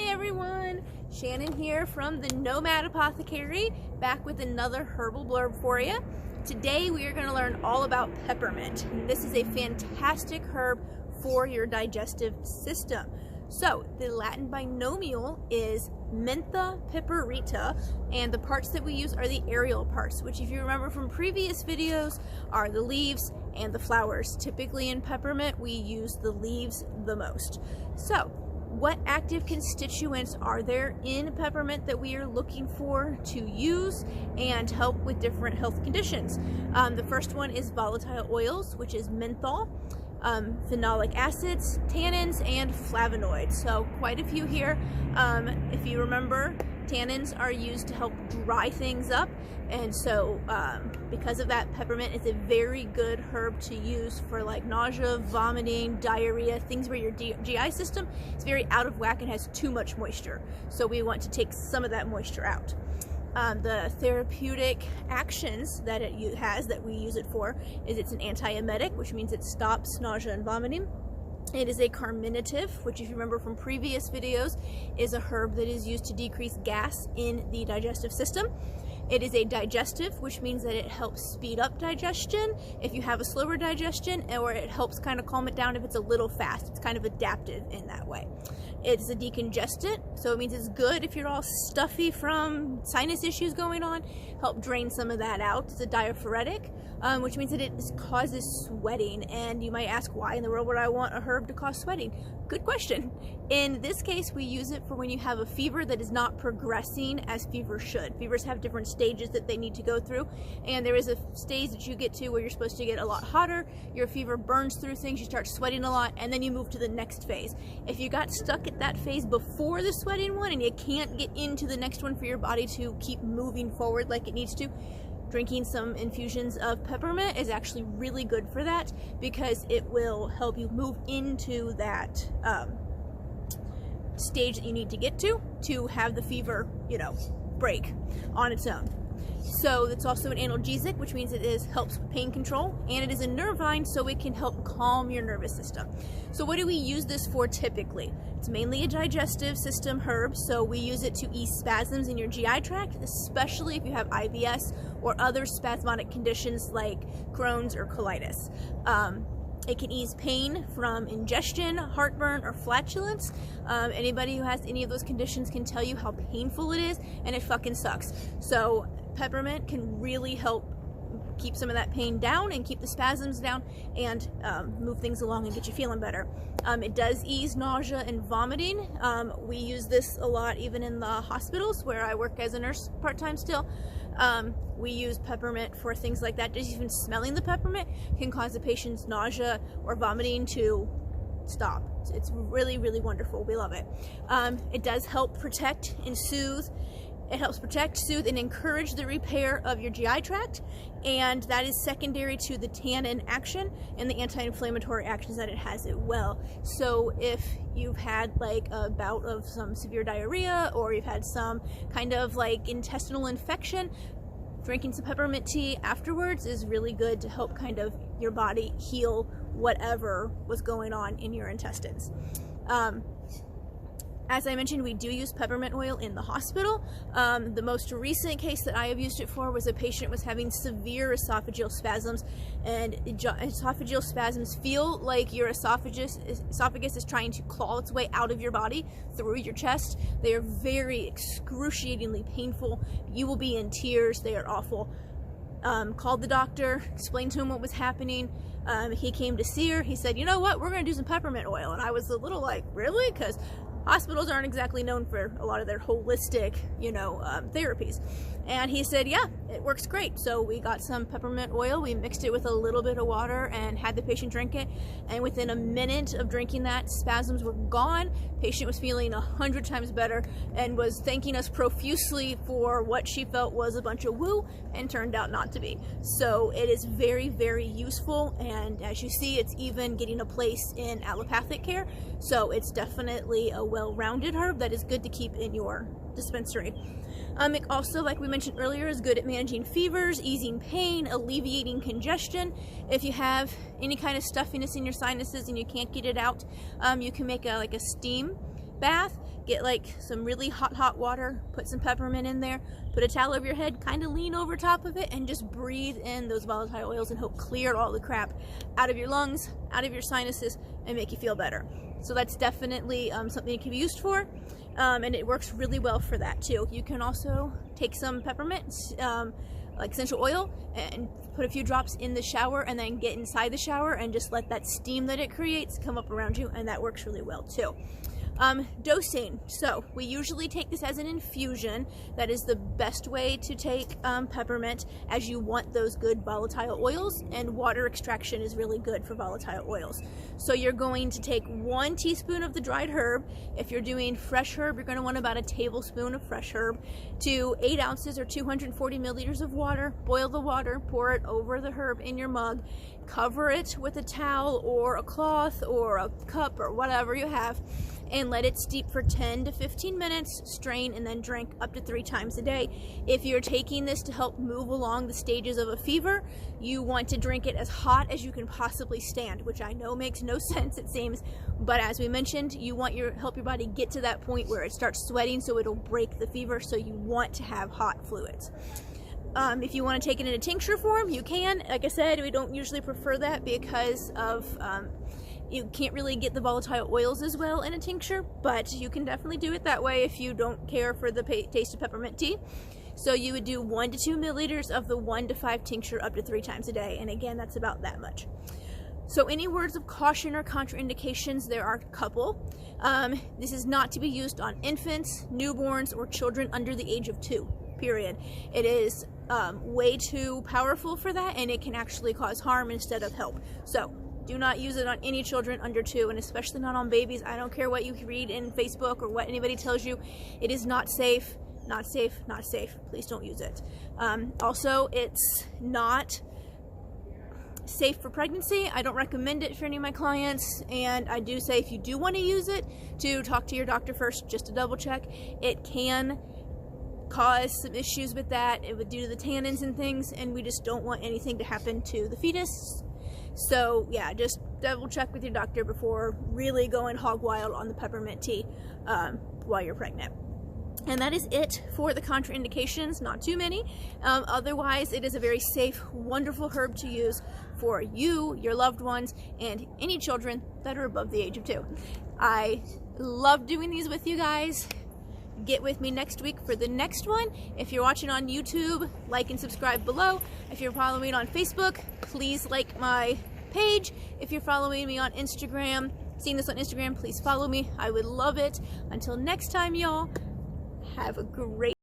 Hi everyone, Shannon here from the Nomad Apothecary, back with another herbal blurb for you. Today we are going to learn all about peppermint. This is a fantastic herb for your digestive system. So the Latin binomial is Mentha piperita, and the parts that we use are the aerial parts, which if you remember from previous videos are the leaves and the flowers. Typically in peppermint we use the leaves the most. So what active constituents are there in peppermint that we are looking for to use and help with different health conditions? The first one is volatile oils, which is menthol, phenolic acids, tannins, and flavonoids. So quite a few here. If you remember, tannins are used to help dry things up, and so because of that, peppermint is a very good herb to use for like nausea, vomiting, diarrhea, things where your GI system is very out of whack and has too much moisture. So we want to take some of that moisture out. The therapeutic actions that it has, that we use it for, is it's an antiemetic, which means it stops nausea and vomiting. It is a carminative, which if you remember from previous videos is a herb that is used to decrease gas in the digestive system. It is a digestive, which means that it helps speed up digestion if you have a slower digestion, or it helps kind of calm it down if it's a little fast. It's kind of adaptive in that way. It's a decongestant, so it means it's good if you're all stuffy from sinus issues going on, help drain some of that out. It's a diaphoretic, which means that it causes sweating, and you might ask, why in the world would I want a herb to cause sweating? Good question. In this case, we use it for when you have a fever that is not progressing as fever should. Fevers have different stages that they need to go through, and there is a stage that you get to where you're supposed to get a lot hotter, your fever burns through things, you start sweating a lot, and then you move to the next phase. If you got stuck at that phase before the sweating one and you can't get into the next one for your body to keep moving forward like it needs to, drinking some infusions of peppermint is actually really good for that, because it will help you move into that stage that you need to get to have the fever, break on its own. So it's also an analgesic, which means it helps with pain control, and it is a nervine, so it can help calm your nervous system. So what do we use this for typically? It's mainly a digestive system herb, so we use it to ease spasms in your GI tract, especially if you have IBS or other spasmodic conditions like Crohn's or colitis. It can ease pain from ingestion, heartburn, or flatulence. Anybody who has any of those conditions can tell you how painful it is, and it fucking sucks. So peppermint can really help keep some of that pain down and keep the spasms down and move things along and get you feeling better. It does ease nausea and vomiting. We use this a lot even in the hospitals where I work as a nurse part-time still. We use peppermint for things like that. Just even smelling the peppermint can cause the patient's nausea or vomiting to stop. It's really, really wonderful. We love it. It does help protect and soothe. It helps protect, soothe, and encourage the repair of your GI tract, and that is secondary to the tannin action and the anti-inflammatory actions that it has as well. So if you've had like a bout of some severe diarrhea, or you've had some kind of like intestinal infection, drinking some peppermint tea afterwards is really good to help kind of your body heal whatever was going on in your intestines. As I mentioned, we do use peppermint oil in the hospital. The most recent case that I have used it for was a patient was having severe esophageal spasms, and esophageal spasms feel like your esophagus is trying to claw its way out of your body through your chest. They are very excruciatingly painful. You will be in tears. They are awful. Called the doctor, explained to him what was happening. He came to see her. He said, you know what, we're going to do some peppermint oil. And I was a little like, really? Because hospitals aren't exactly known for a lot of their holistic, therapies. And he said, yeah, it works great. So we got some peppermint oil, we mixed it with a little bit of water and had the patient drink it. And within a minute of drinking that, spasms were gone. Patient was feeling 100 times better and was thanking us profusely for what she felt was a bunch of woo, and turned out not to be. So it is very, very useful. And as you see, it's even getting a place in allopathic care. So it's definitely a well-rounded herb that is good to keep in your dispensary. It also, like we mentioned earlier, is good at managing fevers, easing pain, alleviating congestion. If you have any kind of stuffiness in your sinuses and you can't get it out, you can make a steam bath, get like some really hot water, put some peppermint in there, put a towel over your head, kind of lean over top of it, and just breathe in those volatile oils and help clear all the crap out of your lungs, out of your sinuses, and make you feel better. So that's definitely something it can be used for, and it works really well for that too. You can also take some peppermint, like essential oil, and put a few drops in the shower, and then get inside the shower and just let that steam that it creates come up around you, and that works really well too. Dosing. So we usually take this as an infusion. That is the best way to take peppermint, as you want those good volatile oils, and water extraction is really good for volatile oils. So you're going to take 1 teaspoon of the dried herb. If you're doing fresh herb, you're going to want about a tablespoon of fresh herb to 8 ounces or 240 milliliters of water. Boil the water, pour it over the herb in your mug, cover it with a towel or a cloth or a cup or whatever you have, and let it steep for 10 to 15 minutes, strain, and then drink up to 3 times a day. If you're taking this to help move along the stages of a fever, you want to drink it as hot as you can possibly stand, which I know makes no sense, it seems, but as we mentioned, you want help your body get to that point where it starts sweating so it'll break the fever, so you want to have hot fluids. If you want to take it in a tincture form, you can. Like I said, we don't usually prefer that because of you can't really get the volatile oils as well in a tincture, but you can definitely do it that way if you don't care for the taste of peppermint tea. So you would do 1 to 2 milliliters of the 1 to 5 tincture up to 3 times a day, and again, that's about that much. So any words of caution or contraindications? There are a couple. This is not to be used on infants, newborns, or children under the age of 2, period. It is way too powerful for that, and it can actually cause harm instead of help. So do not use it on any children under 2, and especially not on babies. I don't care what you read in Facebook or what anybody tells you. It is not safe, not safe, not safe. Please don't use it. Also, it's not safe for pregnancy. I don't recommend it for any of my clients, and I do say if you do want to use it, to talk to your doctor first just to double check. It can cause some issues with that. It would due to the tannins and things, and we just don't want anything to happen to the fetus. So yeah, just double check with your doctor before really going hog wild on the peppermint tea while you're pregnant. And that is it for the contraindications, not too many. Otherwise, it is a very safe, wonderful herb to use for you, your loved ones, and any children that are above the age of 2. I love doing these with you guys. Get with me next week for the next one. If you're watching on YouTube, like and subscribe below. If you're following me on Facebook, please like my page. If you're following me on Instagram, seeing this on Instagram, please follow me. I would love it. Until next time, y'all, have a great